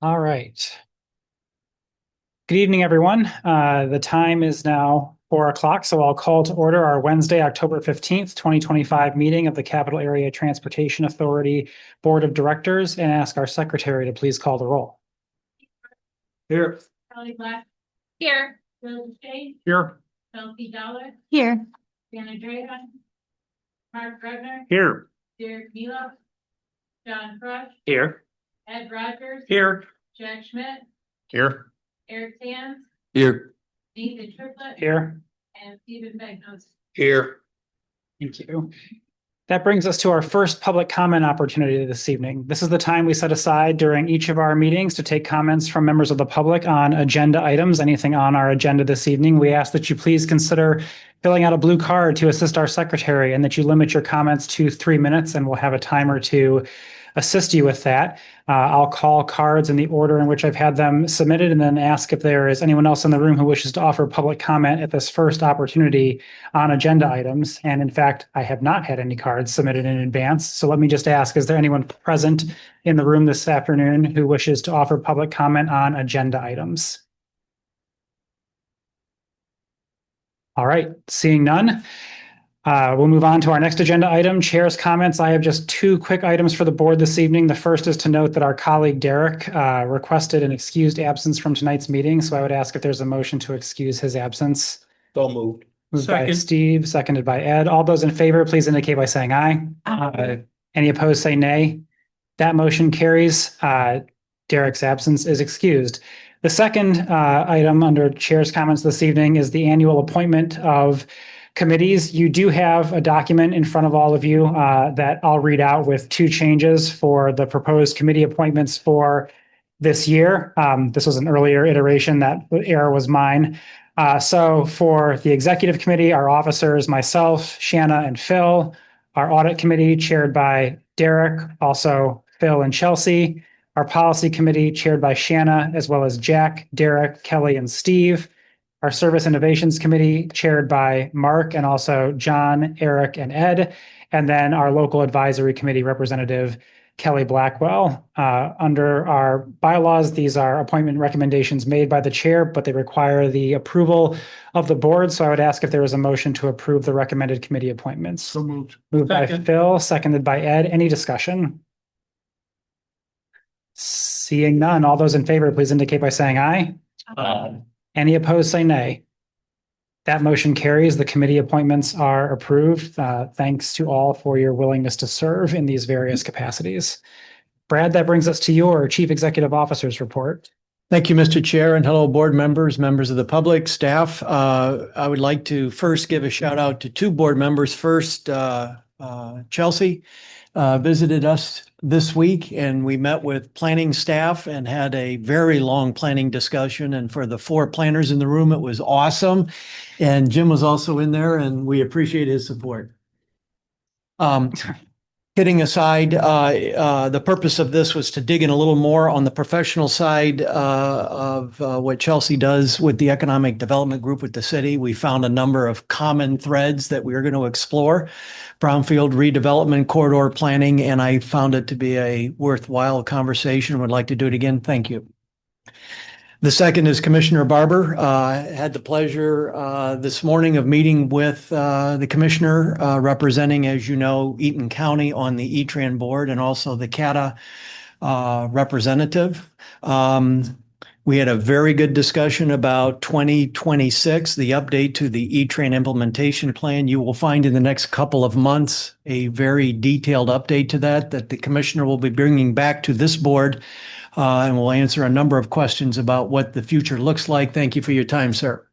All right. Good evening, everyone. The time is now 4 o'clock, so I'll call to order our Wednesday, October 15th, 2025 meeting of the Capital Area Transportation Authority Board of Directors and ask our secretary to please call the roll. Here. Kelly Black. Here. Bill Shea. Here. Chelsea Dollar. Here. Shannon Draven. Mark Gardner. Here. Derek Milo. John Crush. Here. Ed Rogers. Here. Jack Schmidt. Here. Eric Sands. Here. Nathan Triplett. Here. And Stephen Begnos. Here. Thank you. That brings us to our first public comment opportunity this evening. This is the time we set aside during each of our meetings to take comments from members of the public on agenda items, anything on our agenda this evening. We ask that you please consider filling out a blue card to assist our secretary and that you limit your comments to 3 minutes, and we'll have a timer to assist you with that. I'll call cards in the order in which I've had them submitted and then ask if there is anyone else in the room who wishes to offer public comment at this first opportunity on agenda items. And in fact, I have not had any cards submitted in advance. So let me just ask, is there anyone present in the room this afternoon who wishes to offer public comment on agenda items? All right, seeing none. We'll move on to our next agenda item, chair's comments. I have just 2 quick items for the board this evening. The first is to note that our colleague Derek requested an excused absence from tonight's meeting. So I would ask if there's a motion to excuse his absence. So moved. Moved by Steve, seconded by Ed. All those in favor, please indicate by saying aye. Any opposed, say nay. That motion carries. Derek's absence is excused. The second item under chair's comments this evening is the annual appointment of committees. You do have a document in front of all of you that I'll read out with 2 changes for the proposed committee appointments for this year. This was an earlier iteration. That error was mine. So for the executive committee, our officers, myself, Shanna, and Phil. Our audit committee chaired by Derek, also Phil and Chelsea. Our policy committee chaired by Shanna, as well as Jack, Derek, Kelly, and Steve. Our Service Innovations Committee chaired by Mark and also John, Eric, and Ed. And then our Local Advisory Committee representative, Kelly Blackwell. Under our bylaws, these are appointment recommendations made by the chair, but they require the approval of the board. So I would ask if there is a motion to approve the recommended committee appointments. So moved. Moved by Second. Phil, seconded by Ed. Any discussion? Seeing none, all those in favor, please indicate by saying aye. Any opposed, say nay. That motion carries. The committee appointments are approved. Thanks to all for your willingness to serve in these various capacities. Brad, that brings us to your Chief Executive Officer's report. Thank you, Mr. Chair, and hello, board members, members of the public, staff. I would like to first give a shout out to 2 board members. First, Chelsea visited us this week, and we met with planning staff and had a very long planning discussion. And for the 4 planners in the room, it was awesome. And Jim was also in there, and we appreciate his support. Kidding aside, the purpose of this was to dig in a little more on the professional side of what Chelsea does with the economic development group with the city. We found a number of common threads that we are going to explore. Brownfield redevelopment, corridor planning, and I found it to be a worthwhile conversation. Would like to do it again. Thank you. The second is Commissioner Barber. Had the pleasure this morning of meeting with the commissioner representing, as you know, Eaton County on the E-Tran board and also the CATA representative. We had a very good discussion about 2026, the update to the E-Tran implementation plan. You will find in the next couple of months a very detailed update to that the commissioner will be bringing back to this board. And we'll answer a number of questions about what the future looks like. Thank you for your time, sir.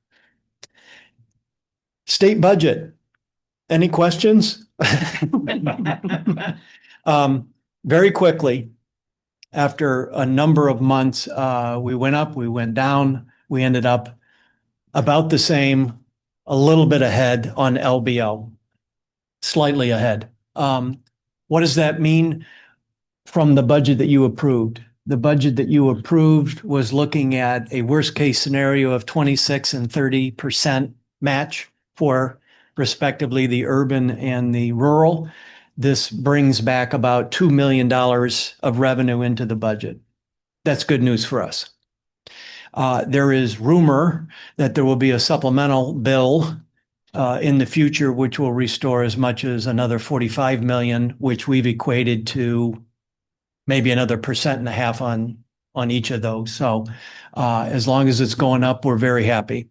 State budget. Any questions? Very quickly, after a number of months, we went up, we went down, we ended up about the same, a little bit ahead on LBO, slightly ahead. What does that mean from the budget that you approved? The budget that you approved was looking at a worst case scenario of 26 and 30% match for respectively the urban and the rural. This brings back about $2 million of revenue into the budget. that's good news for us. There is rumor that there will be a supplemental bill in the future, which will restore as much as another 45 million, which we've equated to maybe another 1.5% on each of those. So as long as it's going up, we're very happy.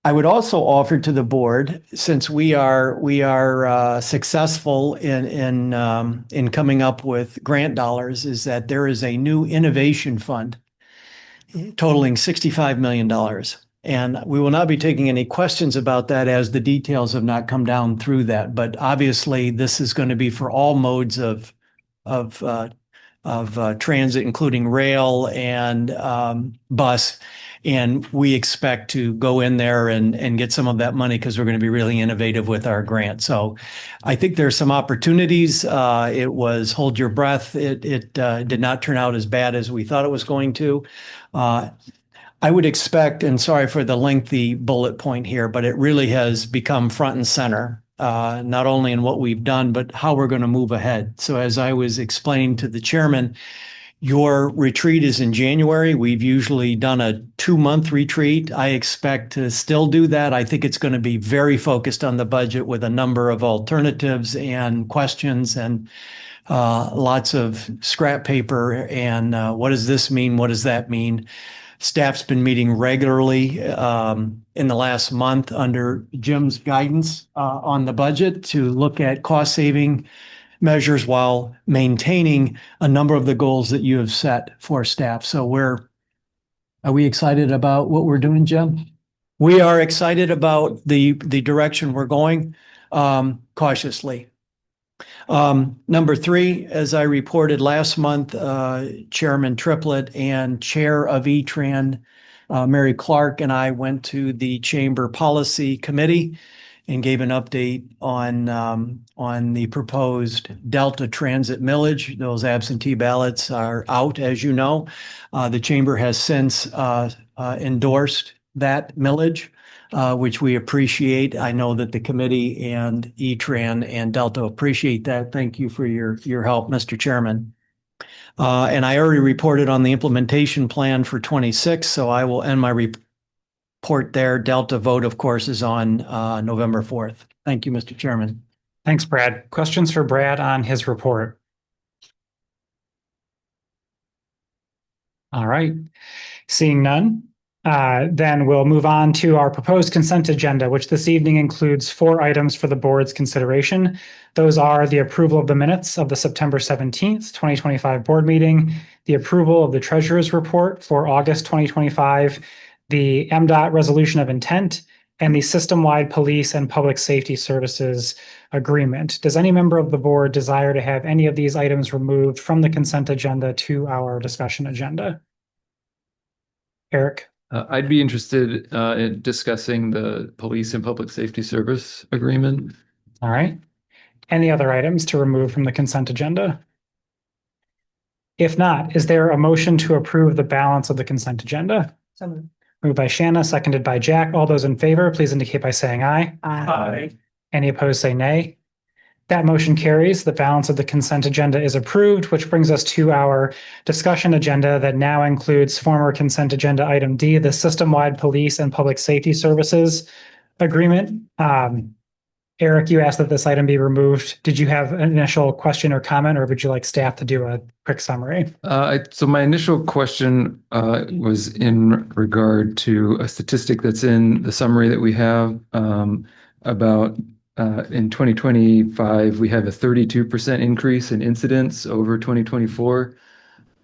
I would also offer to the board, since we are successful in coming up with grant dollars, is that there is a new innovation fund totaling $65 million. And we will not be taking any questions about that as the details have not come down through that. But obviously, this is going to be for all modes of transit, including rail and bus. And we expect to go in there and get some of that money because we're going to be really innovative with our grant. So I think there's some opportunities. It was hold your breath. It did not turn out as bad as we thought it was going to. I would expect, and sorry for the lengthy bullet point here, but it really has become front and center, not only in what we've done, but how we're going to move ahead. So as I was explaining to the chairman, your retreat is in January. We've usually done a 2-month retreat. I expect to still do that. I think it's going to be very focused on the budget with a number of alternatives and questions and lots of scrap paper and what does this mean? What does that mean? Staff's been meeting regularly in the last month under Jim's guidance on the budget to look at cost saving measures while maintaining a number of the goals that you have set for staff. So are we excited about what we're doing, Jim? We are excited about the direction we're going, cautiously. Number 3, as I reported last month, Chairman Triplett and Chair of ETRAN, Mary Clark, and I went to the Chamber Policy Committee and gave an update on the proposed Delta Transit millage. Those absentee ballots are out, as you know. The Chamber has since endorsed that millage, which we appreciate. I know that the committee and ETRAN and Delta appreciate that. Thank you for your help, Mr. Chairman. And I already reported on the implementation plan for 26, so I will end my report there. Delta vote, of course, is on November 4th. Thank you, Mr. Chairman. Thanks, Brad. Questions for Brad on his report? All right. Seeing none, then we'll move on to our proposed consent agenda, which this evening includes 4 items for the board's consideration. Those are the approval of the minutes of the September 17th, 2025 board meeting, the approval of the treasurer's report for August 2025, the MDOT resolution of intent, and the system-wide police and public safety services agreement. Does any member of the board desire to have any of these items removed from the consent agenda to our discussion agenda? Eric? I'd be interested in discussing the police and public safety service agreement. All right. Any other items to remove from the consent agenda? If not, is there a motion to approve the balance of the consent agenda? Moved by Shanna, seconded by Jack. All those in favor, please indicate by saying aye. Aye. Any opposed, say nay. That motion carries. The balance of the consent agenda is approved, which brings us to our discussion agenda that now includes former consent agenda item D, the system-wide police and public safety services agreement. Eric, you asked that this item be removed. Did you have an initial question or comment, or would you like staff to do a quick summary? So my initial question was in regard to a statistic that's in the summary that we have about in 2025, we have a 32% increase in incidents over 2024.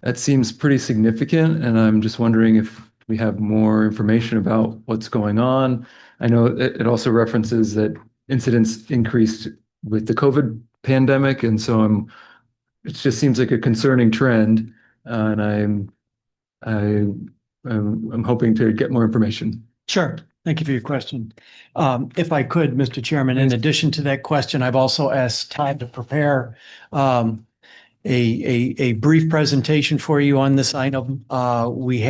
That seems pretty significant, and I'm just wondering if we have more information about what's going on. I know it also references that incidents increased with the COVID pandemic, and so it just seems like a concerning trend, and I'm hoping to get more information. Sure. Thank you for your question. If I could, Mr. Chairman, in addition to that question, I've also asked Todd to prepare a brief presentation for you on this item. We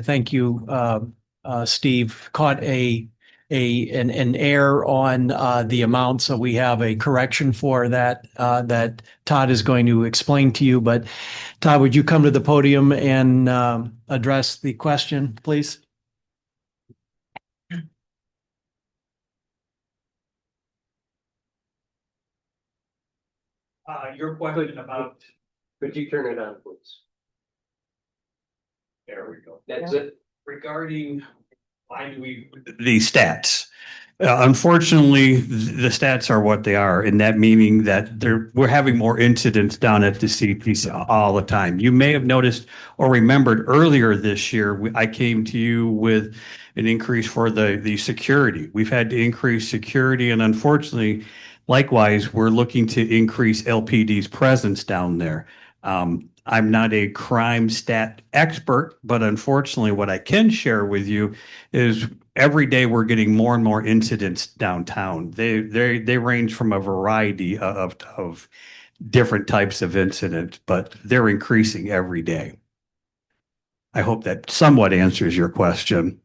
thank you, Steve, caught a an error on the amount. So we have a correction for that that Todd is going to explain to you. But Todd, would you come to the podium and address the question, please? Your question about. Could you turn it on, please? There we go. That's it. Regarding why do we the stats? Unfortunately, the stats are what they are, and that meaning that we're having more incidents down at the CPC all the time. You may have noticed or remembered earlier this year, I came to you with an increase for the security. We've had to increase security, and unfortunately, likewise, we're looking to increase LPD's presence down there. I'm not a crime stat expert, but unfortunately, what I can share with you is every day we're getting more and more incidents downtown. They range from a variety of different types of incidents, but they're increasing every day. I hope that somewhat answers your question.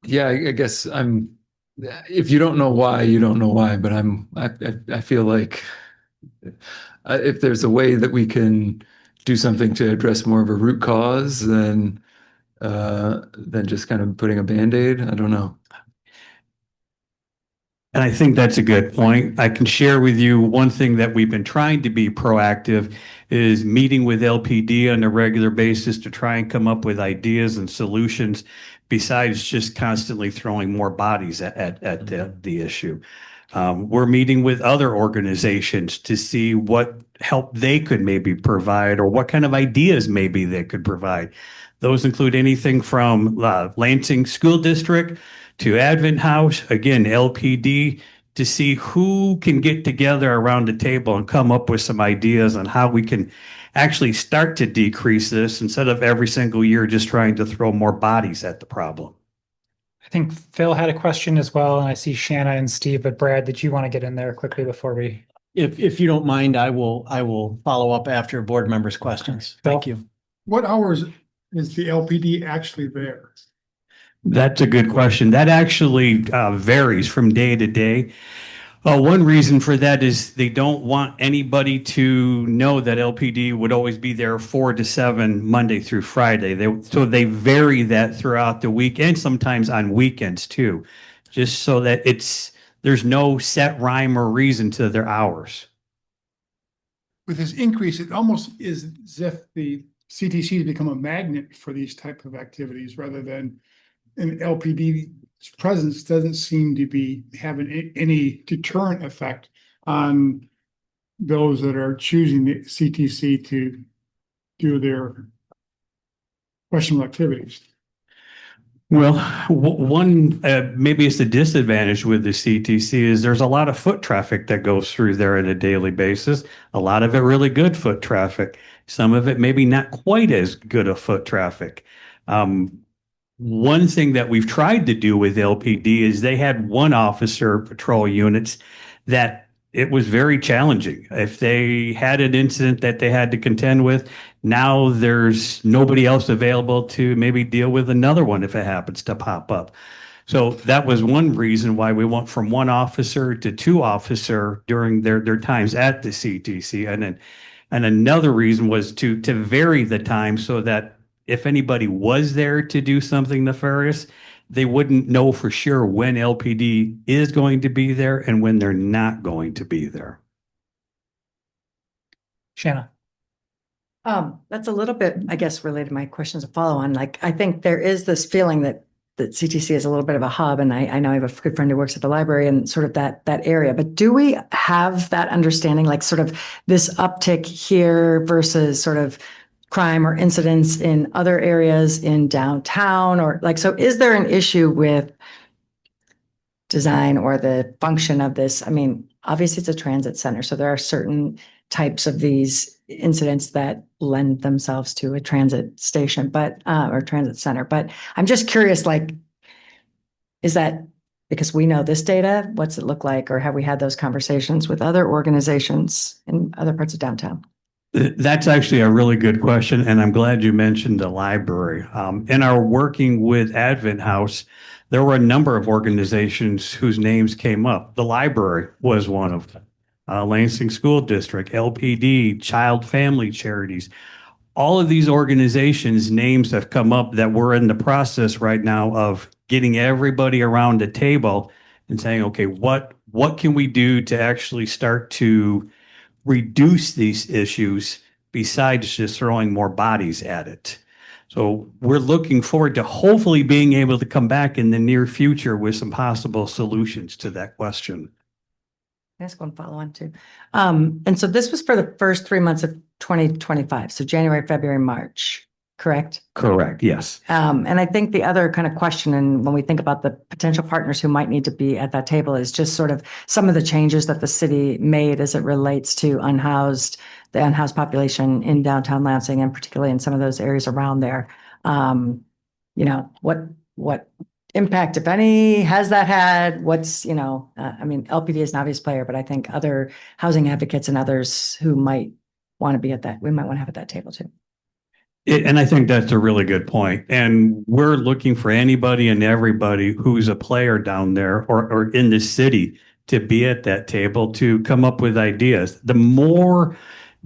Yeah, I guess if you don't know why, you don't know why, but I feel like if there's a way that we can do something to address more of a root cause than just kind of putting a Band-Aid, I don't know. And I think that's a good point. I can share with you one thing that we've been trying to be proactive is meeting with LPD on a regular basis to try and come up with ideas and solutions besides just constantly throwing more bodies at the issue. We're meeting with other organizations to see what help they could maybe provide or what kind of ideas maybe they could provide. Those include anything from Lansing School District to Advent House, again, LPD, to see who can get together around the table and come up with some ideas on how we can actually start to decrease this instead of every single year just trying to throw more bodies at the problem. I think Phil had a question as well, and I see Shanna and Steve, but Brad, did you want to get in there quickly before we? If you don't mind, I will follow up after board members' questions. Thank you. What hours is the LPD actually there? That's a good question. That actually varies from day to day. One reason for that is they don't want anybody to know that LPD would always be there 4 to 7 Monday through Friday. So they vary that throughout the week and sometimes on weekends too, just so that there's no set rhyme or reason to their hours. With this increase, it almost is as if the CTC has become a magnet for these type of activities rather than an LPD presence doesn't seem to be having any deterrent effect on those that are choosing the CTC to do their questionable activities. Well, one maybe it's the disadvantage with the CTC is there's a lot of foot traffic that goes through there on a daily basis. A lot of it really good foot traffic. Some of it maybe not quite as good a foot traffic. One thing that we've tried to do with LPD is they had one officer patrol units that it was very challenging. If they had an incident that they had to contend with, now there's nobody else available to maybe deal with another one if it happens to pop up. So that was one reason why we went from one officer to 2 officer during their times at the CTC. And another reason was to vary the time so that if anybody was there to do something nefarious, they wouldn't know for sure when LPD is going to be there and when they're not going to be there. Shanna. That's a little bit, I guess, related to my questions to follow on. Like, I think there is this feeling that CTC is a little bit of a hub, and I know I have a good friend who works at the library and sort of that area. But do we have that understanding, like sort of this uptick here versus sort of crime or incidents in other areas in downtown, or like, so is there an issue with design or the function of this? I mean, obviously it's a transit center, so there are certain types of these incidents that lend themselves to a transit station, but or transit center. But I'm just curious, like, is that because we know this data? What's it look like? Or have we had those conversations with other organizations in other parts of downtown? That's actually a really good question, and I'm glad you mentioned the library. In our working with Advent House, there were a number of organizations whose names came up. The library was one of them. Lansing School District, LPD, Child Family Charities. All of these organizations' names have come up that we're in the process right now of getting everybody around the table and saying, okay, what can we do to actually start to reduce these issues besides just throwing more bodies at it? So we're looking forward to hopefully being able to come back in the near future with some possible solutions to that question. That's one follow on too. And so this was for the first 3 months of 2025. So January, February, March, correct? Correct, yes. And I think the other kind of question, and when we think about the potential partners who might need to be at that table, is just sort of some of the changes that the city made as it relates to the unhoused population in downtown Lansing, and particularly in some of those areas around there. What impact, if any, has that had? I mean, LPD is an obvious player, but I think other housing advocates and others who might want to be we might want to have at that table too. And I think that's a really good point. And we're looking for anybody and everybody who's a player down there or in the city to be at that table to come up with ideas. The more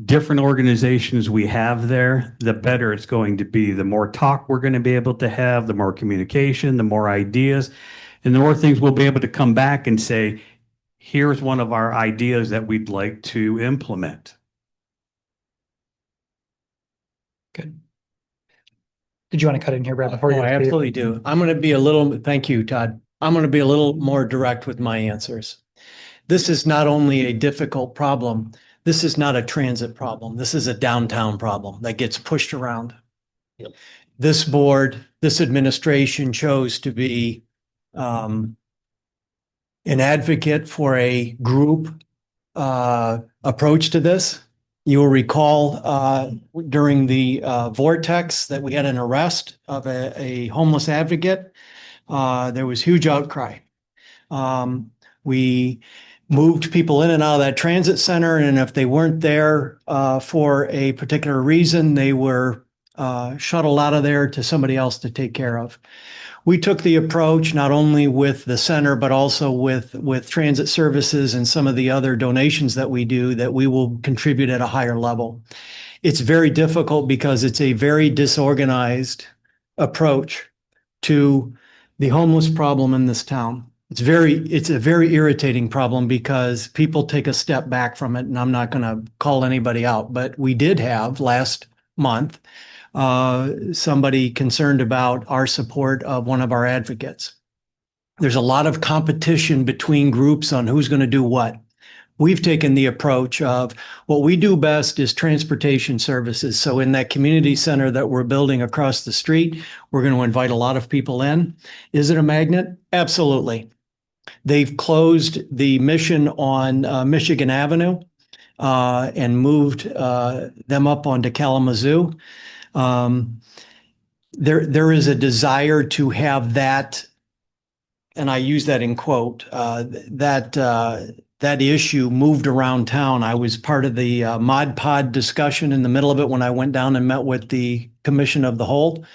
different organizations we have there, the better it's going to be. The more talk we're going to be able to have, the more communication, the more ideas, and the more things we'll be able to come back and say, here's one of our ideas that we'd like to implement. Good. Did you want to cut in here, Brad, before you? I absolutely do. Thank you, Todd. I'm going to be a little more direct with my answers. This is not only a difficult problem, this is not a transit problem. This is a downtown problem that gets pushed around. Yep. This board, this administration chose to be an advocate for a group approach to this. You will recall during the vortex that we had an arrest of a homeless advocate. There was huge outcry. We moved people in and out of that transit center, and if they weren't there for a particular reason, they were shuttled out of there to somebody else to take care of. We took the approach not only with the center, but also with transit services and some of the other donations that we do, that we will contribute at a higher level. It's very difficult because it's a very disorganized approach to the homeless problem in this town. It's a very irritating problem because people take a step back from it, and I'm not going to call anybody out, but we did have last month somebody concerned about our support of one of our advocates. There's a lot of competition between groups on who's going to do what. We've taken the approach of what we do best is transportation services. So in that community center that we're building across the street, we're going to invite a lot of people in. Is it a magnet? Absolutely. They've closed the mission on Michigan Avenue and moved them up onto Kalamazoo. There is a desire to have that, and I use that in quote, that issue moved around town. I was part of the Mod Pod discussion in the middle of it when I went down and met with the Commission of the Whole.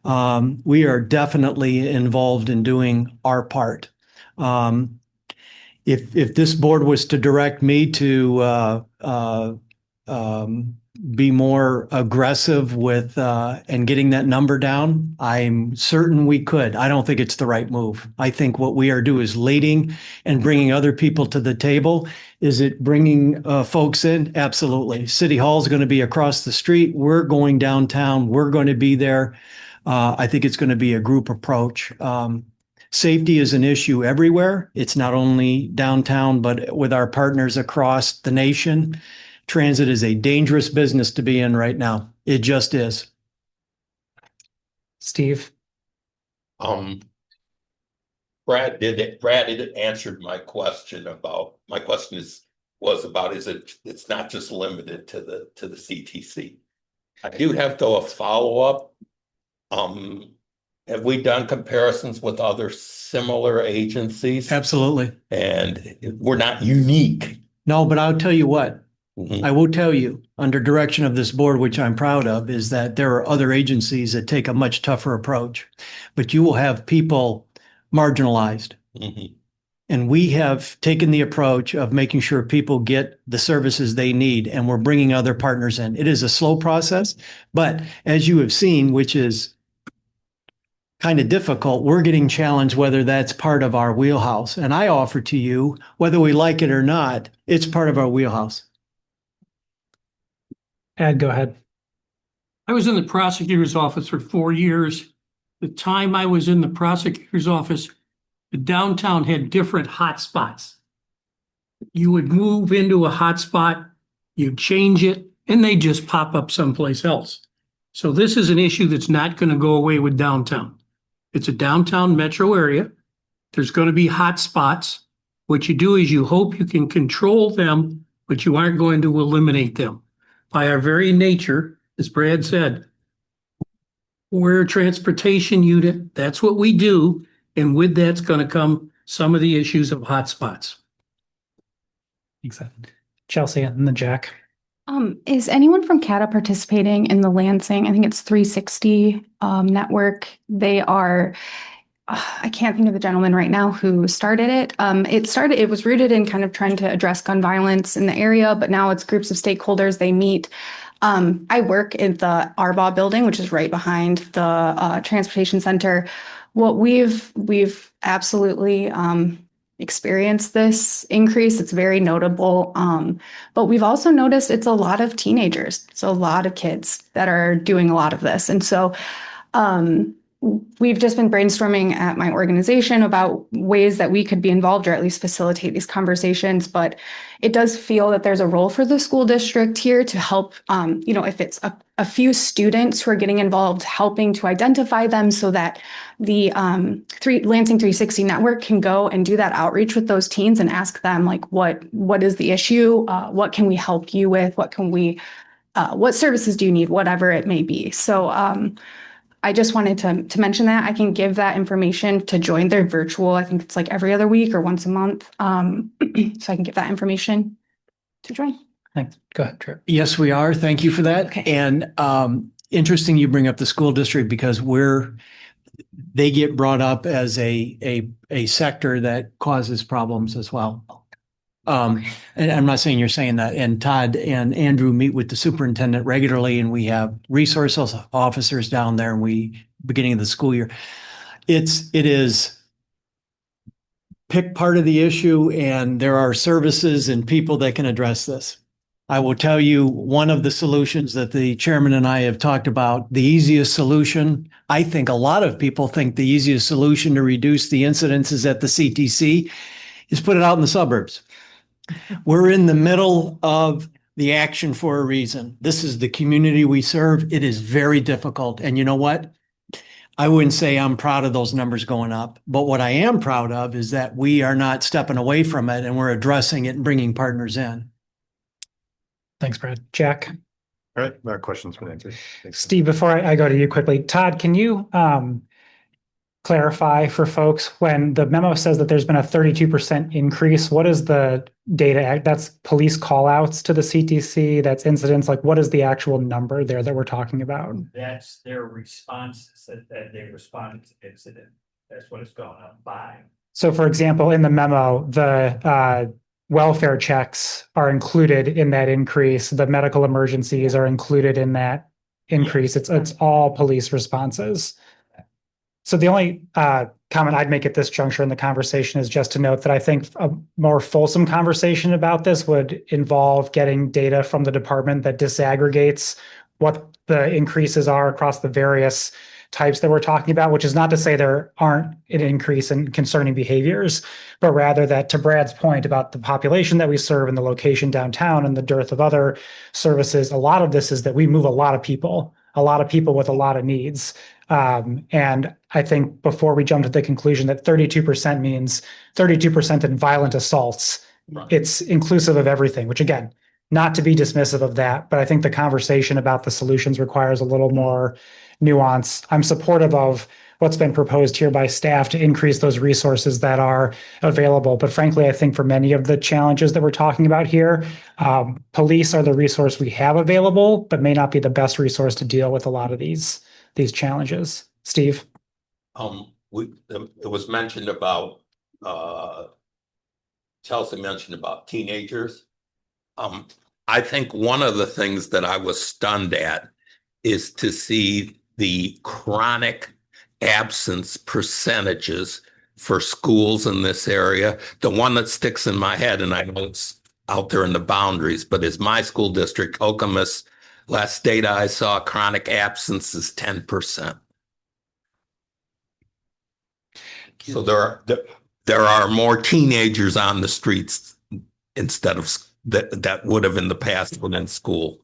We are definitely involved in doing our part. If this board was to direct me to be more aggressive with and getting that number down, I'm certain we could. I don't think it's the right move. I think what we are doing is leading and bringing other people to the table. Is it bringing folks in? Absolutely. City Hall is going to be across the street. We're going downtown. We're going to be there. I think it's going to be a group approach. Safety is an issue everywhere. It's not only downtown, but with our partners across the nation. Transit is a dangerous business to be in right now. It just is. Steve? Brad answered my question about, it's not just limited to the CTC. I do have though a follow-up. Have we done comparisons with other similar agencies? Absolutely. And we're not unique. No, but I'll tell you what. I will tell you, under direction of this board, which I'm proud of, is that there are other agencies that take a much tougher approach. But you will have people marginalized. Mhm. And we have taken the approach of making sure people get the services they need, and we're bringing other partners in. It is a slow process, but as you have seen, which is kind of difficult, we're getting challenged whether that's part of our wheelhouse. And I offer to you, whether we like it or not, it's part of our wheelhouse. Ed, go ahead. I was in the prosecutor's office for 4 years. The time I was in the prosecutor's office, the downtown had different hotspots. You would move into a hotspot, you'd change it, and they just pop up someplace else. So this is an issue that's not going to go away with downtown. It's a downtown metro area. There's going to be hotspots. What you do is you hope you can control them, but you aren't going to eliminate them. By our very nature, as Brad said, we're a transportation unit. That's what we do. And with that's going to come some of the issues of hotspots. Thanks, Ed. Chelsea and then Jack. Is anyone from CATA participating in the Lansing? I think it's 360 network. They are, I can't think of the gentleman right now who started it. It was rooted in kind of trying to address gun violence in the area, but now it's groups of stakeholders. They meet. I work in the Arbaugh building, which is right behind the transportation center. What we've absolutely experienced this increase. It's very notable. But we've also noticed it's a lot of teenagers. It's a lot of kids that are doing a lot of this. And so we've just been brainstorming at my organization about ways that we could be involved or at least facilitate these conversations. But it does feel that there's a role for the school district here to help, if it's a few students who are getting involved, helping to identify them so that the Lansing 360 network can go and do that outreach with those teens and ask them, like, what is the issue? What can we help you with? What services do you need? Whatever it may be. So I just wanted to mention that. I can give that information to join their virtual. I think it's like every other week or once a month. So I can give that information to join. Thanks. Go ahead, Trip. Yes, we are. Thank you for that. Okay. And interesting you bring up the school district because they get brought up as a sector that causes problems as well. And I'm not saying you're saying that. And Todd and Andrew meet with the superintendent regularly, and we have resource officers down there. And beginning of the school year, it is pick part of the issue, and there are services and people that can address this. I will tell you one of the solutions that the chairman and I have talked about, the easiest solution. I think a lot of people think the easiest solution to reduce the incidences at the CTC is put it out in the suburbs. We're in the middle of the action for a reason. This is the community we serve. It is very difficult. And you know what? I wouldn't say I'm proud of those numbers going up, but what I am proud of is that we are not stepping away from it and we're addressing it and bringing partners in. Thanks, Brad. Jack. All right, my question's been answered. Thanks. Steve, before I go to you quickly, Todd, can you clarify for folks when the memo says that there's been a 32% increase? What is the data? That's police call outs to the CTC, that's incidents. Like, what is the actual number there that we're talking about? That's their responses that they responded to incident. That's what it's gone up by. So, for example, in the memo, the welfare checks are included in that increase. The medical emergencies are included in that increase. It's all police responses. So the only comment I'd make at this juncture in the conversation is just to note that I think a more fulsome conversation about this would involve getting data from the department that disaggregates what the increases are across the various types that we're talking about, which is not to say there aren't an increase in concerning behaviors, but rather that, to Brad's point about the population that we serve and the location downtown and the dearth of other services, a lot of this is that we move a lot of people with a lot of needs. And I think before we jump to the conclusion that 32% means 32% in violent assaults, right, it's inclusive of everything, which again, not to be dismissive of that, but I think the conversation about the solutions requires a little more nuance. I'm supportive of what's been proposed here by staff to increase those resources that are available. But frankly, I think for many of the challenges that we're talking about here, police are the resource we have available, but may not be the best resource to deal with a lot of these challenges. Steve? it was mentioned about, Chelsea mentioned about teenagers. I think one of the things that I was stunned at is to see the chronic absence percentages for schools in this area. The one that sticks in my head, and I know it's out there in the boundaries, but is my school district, Okemos. Last data I saw, chronic absence is 10%. So there are more teenagers on the streets instead of that would have in the past been in school.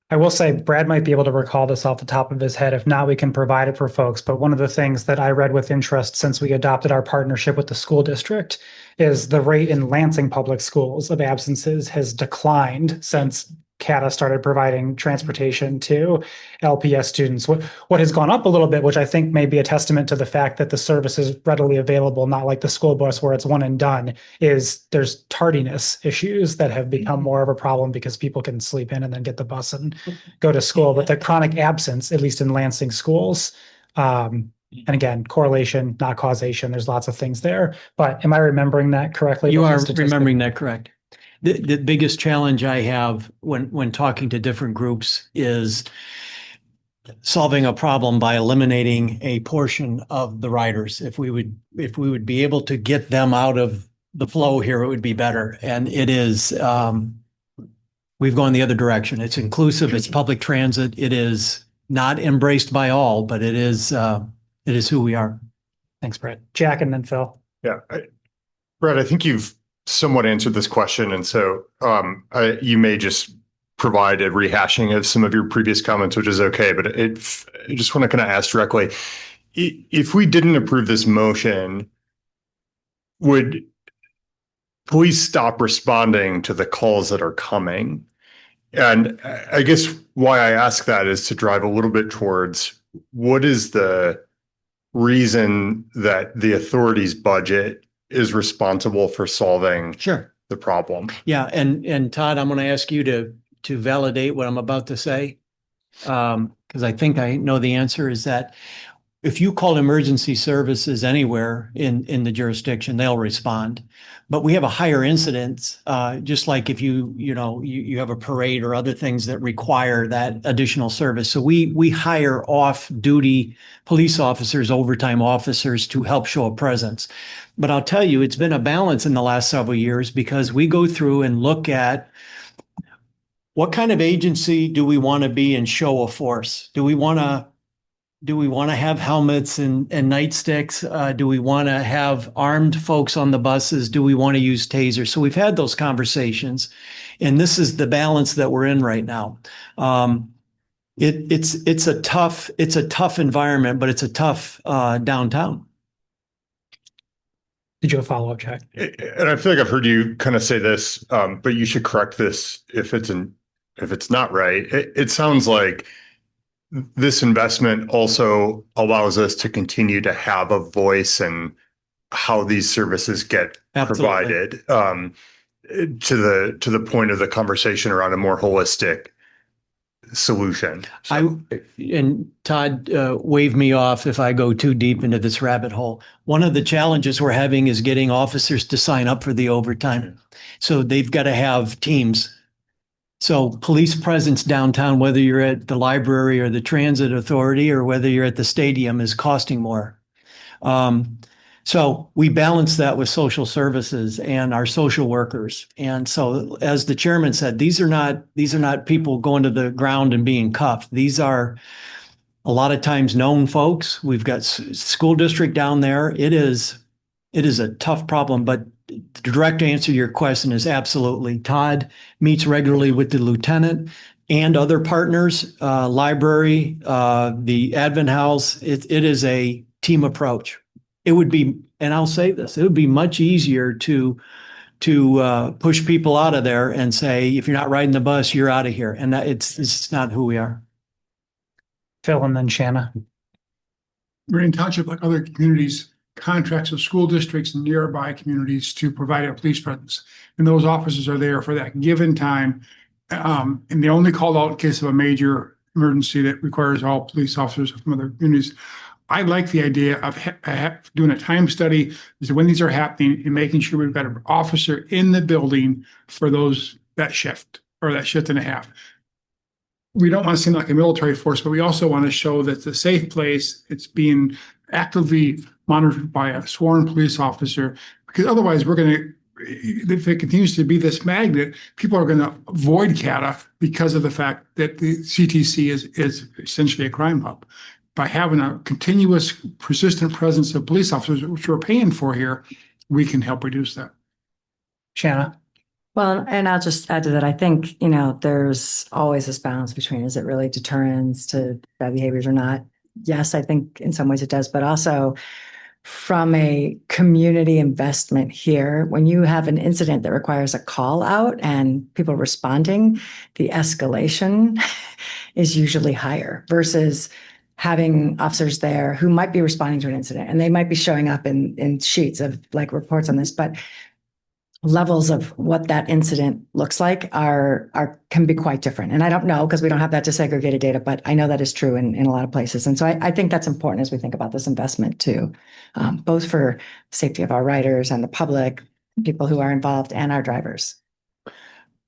I will say Brad might be able to recall this off the top of his head. If not, we can provide it for folks. But one of the things that I read with interest since we adopted our partnership with the school district is the rate in Lansing public schools of absences has declined since CATA started providing transportation to LPS students. What has gone up a little bit, which I think may be a testament to the fact that the service is readily available, not like the school bus where it's one and done, is there's tardiness issues that have become more of a problem because people can sleep in and then get the bus and go to school. But the chronic absence, at least in Lansing schools, and again, correlation, not causation. There's lots of things there. But am I remembering that correctly? You are remembering that correct. The biggest challenge I have when talking to different groups is solving a problem by eliminating a portion of the riders. If we would be able to get them out of the flow here, it would be better. And it is, we've gone the other direction. It's inclusive, it's public transit. It is not embraced by all, but it is who we are. Thanks, Brett. Jack and then Phil. Yeah. Brett, I think you've somewhat answered this question. And so you may just provide a rehashing of some of your previous comments, which is okay. But I just want to kind of ask directly, if we didn't approve this motion, would police stop responding to the calls that are coming? And I guess why I ask that is to drive a little bit towards what is the reason that the authority's budget is responsible for solving the problem. Yeah, and Todd, I'm going to ask you to validate what I'm about to say, because I think I know the answer. Is that if you call emergency services anywhere in the jurisdiction, they'll respond. But we have a higher incidence, just like if you have a parade or other things that require that additional service. So we hire off-duty police officers, overtime officers to help show a presence. But I'll tell you, it's been a balance in the last several years because we go through and look at what kind of agency do we want to be and show a force? Do we want to have helmets and nightsticks? Do we want to have armed folks on the buses? Do we want to use tasers? So we've had those conversations, and this is the balance that we're in right now. It's a tough environment, but it's a tough downtown. Did you have a follow-up, Jack? And I feel like I've heard you kind of say this, but you should correct this if it's not right. It sounds like this investment also allows us to continue to have a voice in how these services get provided, to the point of the conversation around a more holistic solution. And Todd, wave me off if I go too deep into this rabbit hole. One of the challenges we're having is getting officers to sign up for the overtime. So they've got to have teams. So police presence downtown, whether you're at the library or the transit authority or whether you're at the stadium, is costing more. So we balance that with social services and our social workers. And so, as the chairman said, these are not people going to the ground and being cuffed. These are a lot of times known folks. We've got school district down there. It is a tough problem, but the direct answer to your question is absolutely. Todd meets regularly with the lieutenant and other partners, library, the Advent House. It is a team approach. It would be, and I'll say this, it would be much easier to push people out of there and say, if you're not riding the bus, you're out of here. And that it's not who we are. Phil and then Shanna. Marion Township, like other communities, contracts with school districts and nearby communities to provide a police presence. And those officers are there for that given time. And they only call out in case of a major emergency that requires all police officers from other communities. I like the idea of doing a time study as to when these are happening and making sure we've got an officer in the building for that shift or that shift and a half. We don't want to seem like a military force, but we also want to show that it's a safe place. It's being actively monitored by a sworn police officer, because otherwise we're going to, if it continues to be this magnet, people are going to avoid CATA because of the fact that the CTC is essentially a crime hub. By having a continuous, persistent presence of police officers, which we're paying for here, we can help reduce that. Shanna? Well, and I'll just add to that. I think, there's always this balance between, is it really deterrence to bad behaviors or not? Yes, I think in some ways it does, but also from a community investment here, when you have an incident that requires a call out and people responding, the escalation is usually higher versus having officers there who might be responding to an incident, and they might be showing up in sheets of like reports on this, but levels of what that incident looks like can be quite different. And I don't know, because we don't have that disaggregated data, but I know that is true in a lot of places. And so I think that's important as we think about this investment too, both for safety of our riders and the public, people who are involved, and our drivers.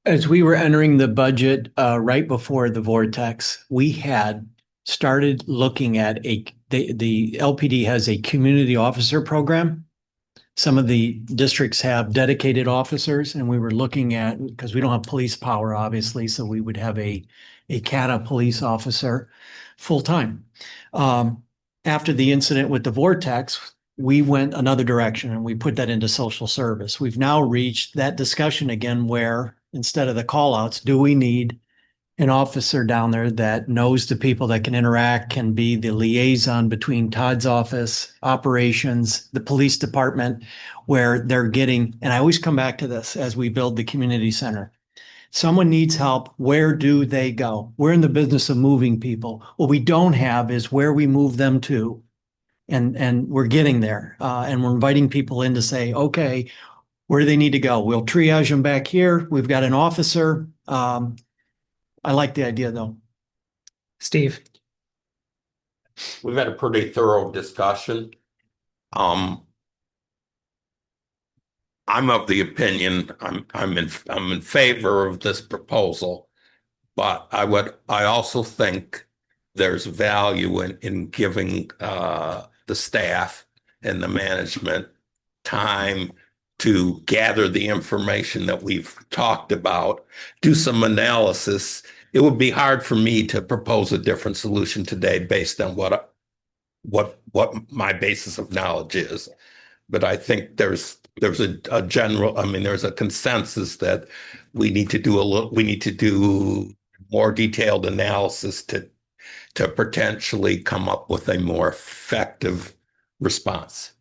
As we were entering the budget right before the vortex, we had started looking at the LPD has a community officer program. Some of the districts have dedicated officers, and we were looking at, because we don't have police power, obviously, so we would have a CATA police officer full-time. After the incident with the vortex, we went another direction and we put that into social service. We've now reached that discussion again where instead of the call-outs, do we need an officer down there that knows the people that can interact, can be the liaison between Todd's office, operations, the police department, where they're getting, and I always come back to this as we build the community center. Someone needs help. Where do they go? We're in the business of moving people. What we don't have is where we move them to. And we're getting there. And we're inviting people in to say, okay, where do they need to go? We'll triage them back here. We've got an officer. I like the idea though. Steve? We've had a pretty thorough discussion. I'm of the opinion I'm in favor of this proposal, but I also think there's value in giving the staff and the management time to gather the information that we've talked about, do some analysis. It would be hard for me to propose a different solution today based on what my basis of knowledge is. But I think there's a general, there's a consensus that we need to do more detailed analysis to potentially come up with a more effective response.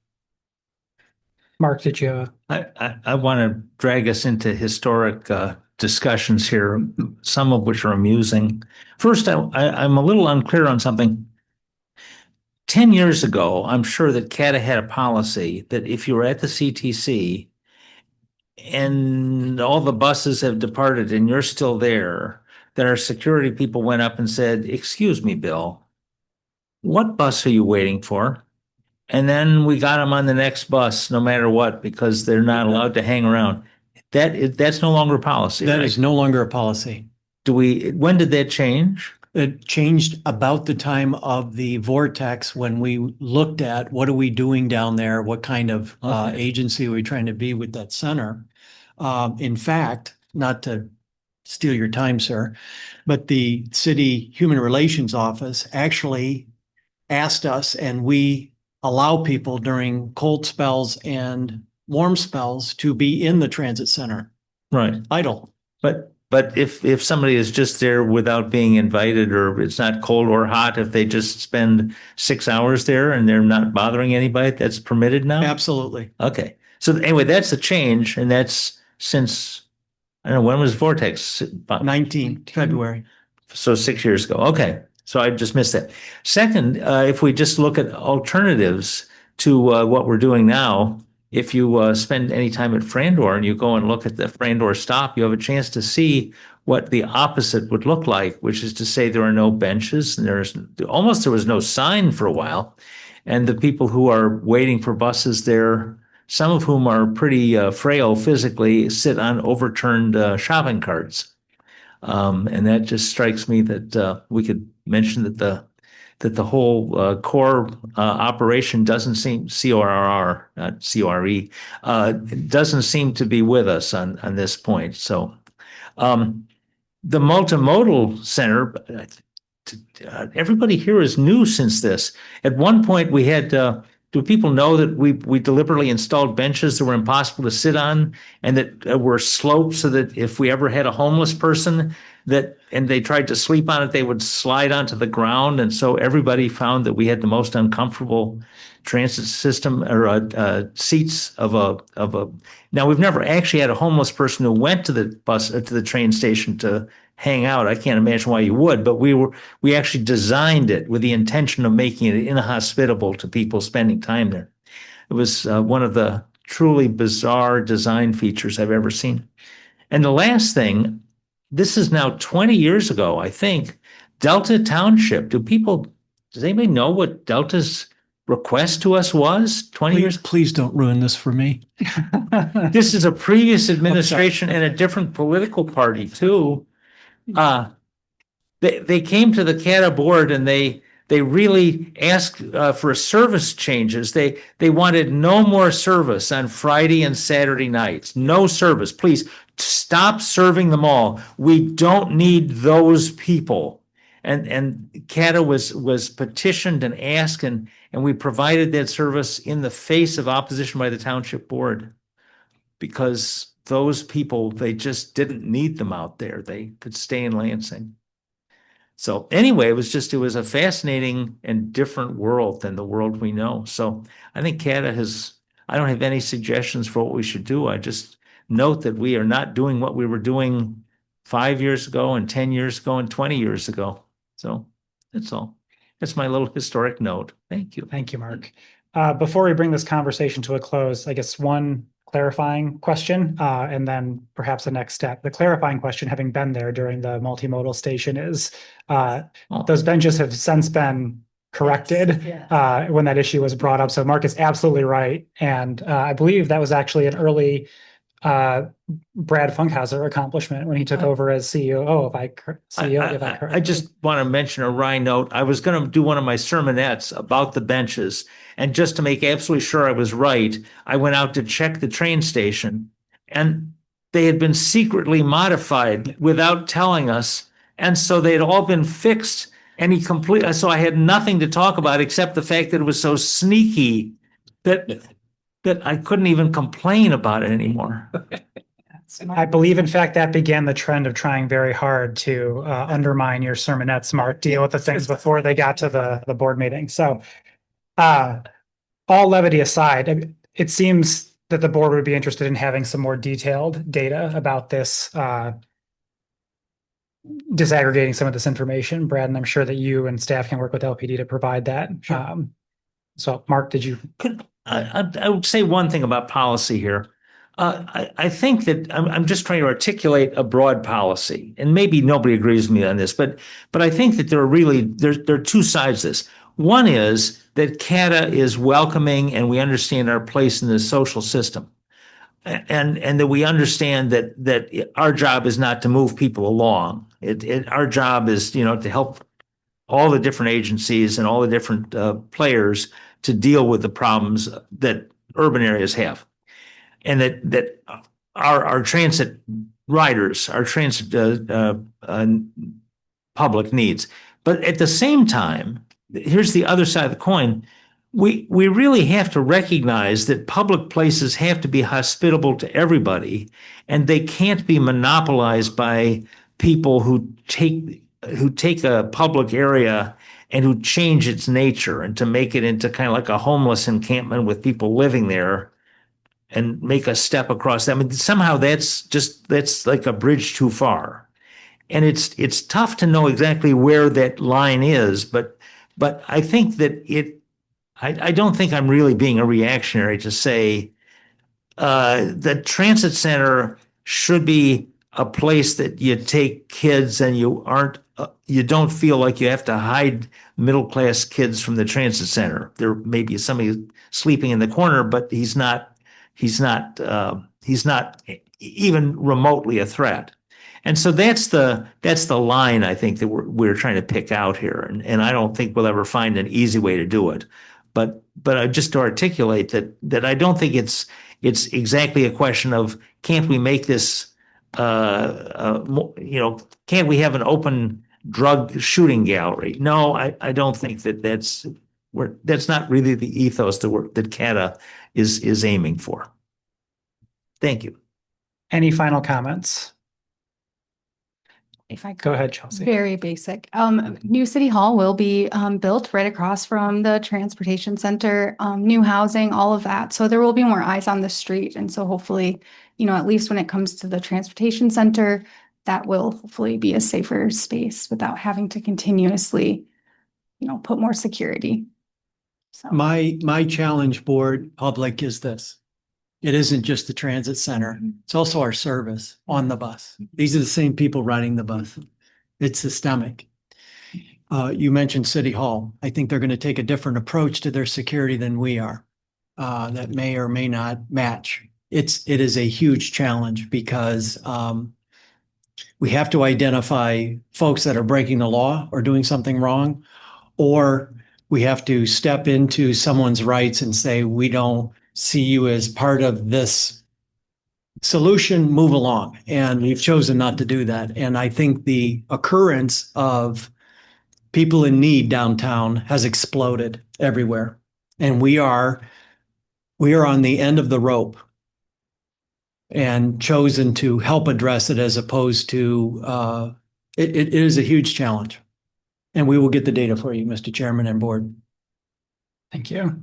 Mark, did you? I want to drag us into historic discussions here, some of which are amusing. First, I'm a little unclear on something. 10 years ago, I'm sure that CATA had a policy that if you were at the CTC and all the buses have departed and you're still there, that our security people went up and said, "Excuse me, Bill, what bus are you waiting for?" And then we got them on the next bus, no matter what, because they're not allowed to hang around. That's no longer a policy. That right? is no longer a policy. When did that change? It changed about the time of the vortex when we looked at what are we doing down there? What kind of agency are we trying to be with that center? In fact, not to steal your time, sir, but the city human relations office actually asked us, and we allow people during cold spells and warm spells to be in the transit center. Right. Idle. But if somebody is just there without being invited, or it's not cold or hot, if they just spend 6 hours there and they're not bothering anybody, that's permitted now? Absolutely. Okay. So anyway, that's a change, and that's since, I don't know, when was Vortex? 19 February. So 6 years ago. Okay. So I just missed that. Second, if we just look at alternatives to what we're doing now, if you spend any time at Frandor and you go and look at the Frandor stop, you have a chance to see what the opposite would look like, which is to say there are no benches and there was no sign for a while. And the people who are waiting for buses there, some of whom are pretty frail physically, sit on overturned shopping carts. And that just strikes me that we could mention that the whole core operation doesn't seem CORR, not CORE, doesn't seem to be with us on this point. So the multimodal center, everybody here is new since this. At one point, we had. Do people know that we deliberately installed benches that were impossible to sit on, and that were sloped so that if we ever had a homeless person and they tried to sleep on it, they would slide onto the ground, and so everybody found that we had the most uncomfortable transit system or seats of a. Now we've never actually had a homeless person who went to the train station to hang out. I can't imagine why you would, but we actually designed it with the intention of making it inhospitable to people spending time there. It was one of the truly bizarre design features I've ever seen. And the last thing, this is now 20 years ago, I think, Delta Township. Does anybody know what Delta's request to us was 20 years? Please don't ruin this for me. This is a previous administration and a different political party too. They came to the CATA board and they really asked for service changes. They wanted no more service on Friday and Saturday nights. No service. Please stop serving them all. We don't need those people. And CATA was petitioned and asked, and we provided that service in the face of opposition by the township board, because those people, they just didn't need them out there. They could stay in Lansing. So anyway, it was a fascinating and different world than the world we know. So I think CATA I don't have any suggestions for what we should do. I just note that we are not doing what we were doing 5 years ago and 10 years ago and 20 years ago. So that's all. That's my little historic note. Thank you. Thank you, Mark. Before we bring this conversation to a close, I guess one clarifying question, and then perhaps the next step. The clarifying question, having been there during the multimodal station, is those benches have since been corrected when that issue was brought up. So Mark is absolutely right. And I believe that was actually an early Brad Funkhauser accomplishment when he took over as CEO. I just want to mention a wry note. I was going to do one of my sermonettes about the benches, and just to make absolutely sure I was right, I went out to check the train station, and they had been secretly modified without telling us, and so they'd all been fixed. And so I had nothing to talk about except the fact that it was so sneaky that I couldn't even complain about it anymore. I believe, in fact, that began the trend of trying very hard to undermine your sermonettes, Mark, deal with the things before they got to the board meeting. So all levity aside, it seems that the board would be interested in having some more detailed data about this, disaggregating some of this information, Brad, and I'm sure that you and staff can work with LPD to provide that. Sure. So Mark, I would say one thing about policy here. I think that I'm just trying to articulate a broad policy, and maybe nobody agrees with me on this, but I think that there are two sides to this. One is that CATA is welcoming, and we understand our place in the social system, and that we understand that our job is not to move people along. Our job is, to help all the different agencies and all the different players to deal with the problems that urban areas have. And that our transit riders, our transit public needs. But at the same time, here's the other side of the coin. We really have to recognize that public places have to be hospitable to everybody, and they can't be monopolized by people who take a public area and who change its nature and to make it into kind of like a homeless encampment with people living there and make a step across that. I mean, somehow that's like a bridge too far. And it's tough to know exactly where that line is, but I think that I don't think I'm really being a reactionary to say the transit center should be a place that you take kids and you aren't you don't feel like you have to hide middle-class kids from the transit center. There may be somebody sleeping in the corner, but he's not even remotely a threat. And so that's the line I think that we're trying to pick out here. And I don't think we'll ever find an easy way to do it. But just to articulate that I don't think it's exactly a question of can't we make this can't we have an open drug shooting gallery? No, I don't think that's not really the ethos that CATA is aiming for. Thank you. Any final comments? If I could. Go ahead, Chelsea. Very basic. New City Hall will be built right across from the transportation center, new housing, all of that. So there will be more eyes on the street. And so hopefully, at least when it comes to the transportation center, that will hopefully be a safer space without having to continuously, put more security. So My challenge, board public, is this. It isn't just the transit center. It's also our service on the bus. These are the same people riding the bus. It's systemic. You mentioned City Hall. I think they're going to take a different approach to their security than we are. That may or may not match. It is a huge challenge because we have to identify folks that are breaking the law or doing something wrong, or we have to step into someone's rights and say, we don't see you as part of this solution, move along. And we've chosen not to do that. And I think the occurrence of people in need downtown has exploded everywhere. And we are on the end of the rope and chosen to help address it as opposed to, it is a huge challenge. And we will get the data for you, Mr. Chairman and board. Thank you.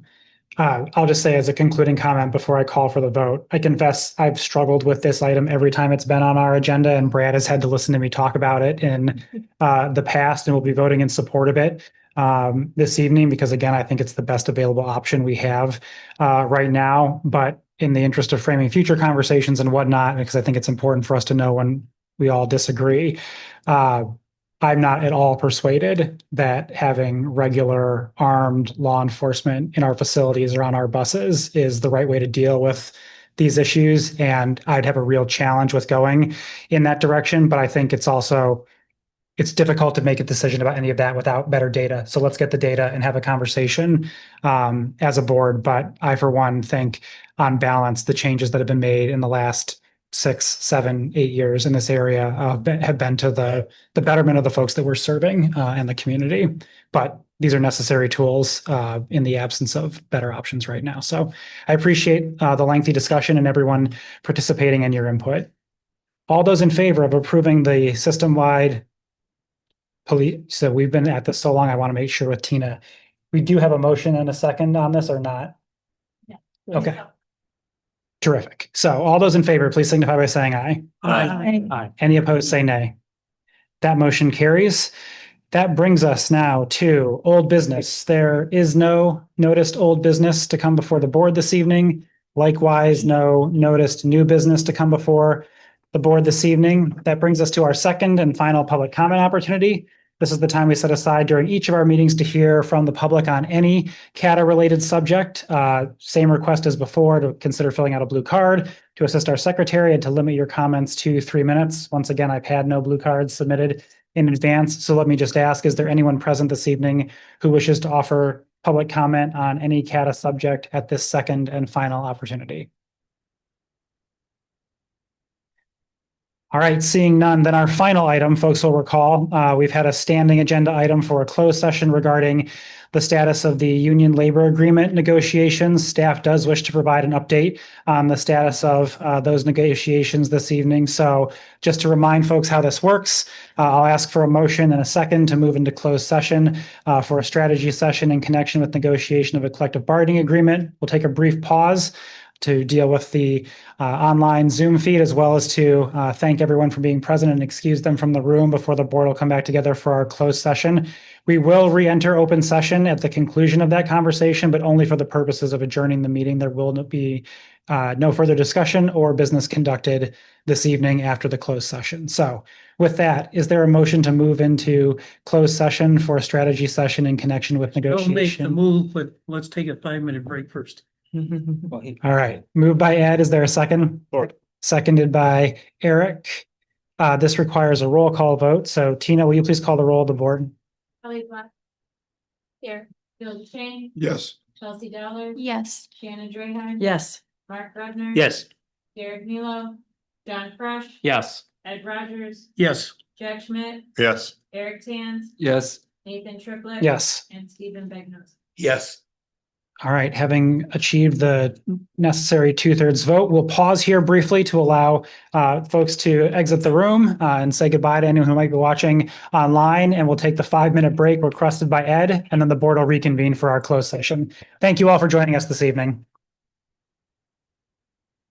I'll just say as a concluding comment before I call for the vote, I confess I've struggled with this item every time it's been on our agenda, and Brad has had to listen to me talk about it in the past, and we'll be voting in support of it this evening because, again, I think it's the best available option we have right now. But in the interest of framing future conversations and whatnot, because I think it's important for us to know when we all disagree, I'm not at all persuaded that having regular armed law enforcement in our facilities or on our buses is the right way to deal with these issues. And I'd have a real challenge with going in that direction. But I think it's difficult to make a decision about any of that without better data. So let's get the data and have a conversation as a board. But I, for one, think on balance, the changes that have been made in the last 6, 7, 8 years in this area have been to the betterment of the folks that we're serving and the community. But these are necessary tools in the absence of better options right now. So I appreciate the lengthy discussion and everyone participating in your input. All those in favor of approving the system-wide police, so we've been at this so long, I want to make sure with Tina, we do have a motion and a second on this or not? Yeah. Okay. Terrific. So all those in favor, please signify by saying aye. Aye. Any opposed, say nay. That motion carries. That brings us now to old business. There is no noticed old business to come before the board this evening. Likewise, no noticed new business to come before the board this evening. That brings us to our second and final public comment opportunity. This is the time we set aside during each of our meetings to hear from the public on any CATA-related subject. Same request as before, to consider filling out a blue card, to assist our secretary, and to limit your comments to 3 minutes. Once again, I've had no blue cards submitted in advance, so let me just ask, is there anyone present this evening who wishes to offer public comment on any CATA subject at this second and final opportunity? All right, seeing none, then our final item, folks will recall, we've had a standing agenda item for a closed session regarding the status of the union labor agreement negotiations. Staff does wish to provide an update on the status of those negotiations this evening. So just to remind folks how this works, I'll ask for a motion and a second to move into closed session for a strategy session in connection with negotiation of a collective bargaining agreement. We'll take a brief pause to deal with the online Zoom feed, as well as to thank everyone for being present and excuse them from the room before the board will come back together for our closed session. We will re-enter open session at the conclusion of that conversation, but only for the purposes of adjourning the meeting. There will be no further discussion or business conducted this evening after the closed session. So with that, is there a motion to move into closed session for a strategy session in connection with Don't make the negotiation? move, but let's take a 5-minute break first. All right, moved by Ed. Is there a second? Seconded by Eric. This requires a roll call vote. So Tina, will you please call the roll of the board? Kelly Black. Here. Bill Duchesne. Yes. Chelsea Dollar. Yes. Shannon Draheim. Yes. Mark Rudner. Yes. Derek Milo. John Fresh. Yes. Ed Rogers. Yes. Jack Schmidt. Yes. Eric Tanz. Yes. Nathan Triplett. Yes. And Stephen Begnos. Yes. All right, having achieved the necessary 2/3 vote, we'll pause here briefly to allow folks to exit the room and say goodbye to anyone who might be watching online. And we'll take the 5-minute break requested by Ed, and then the board will reconvene for our closed session. Thank you all for joining us this evening.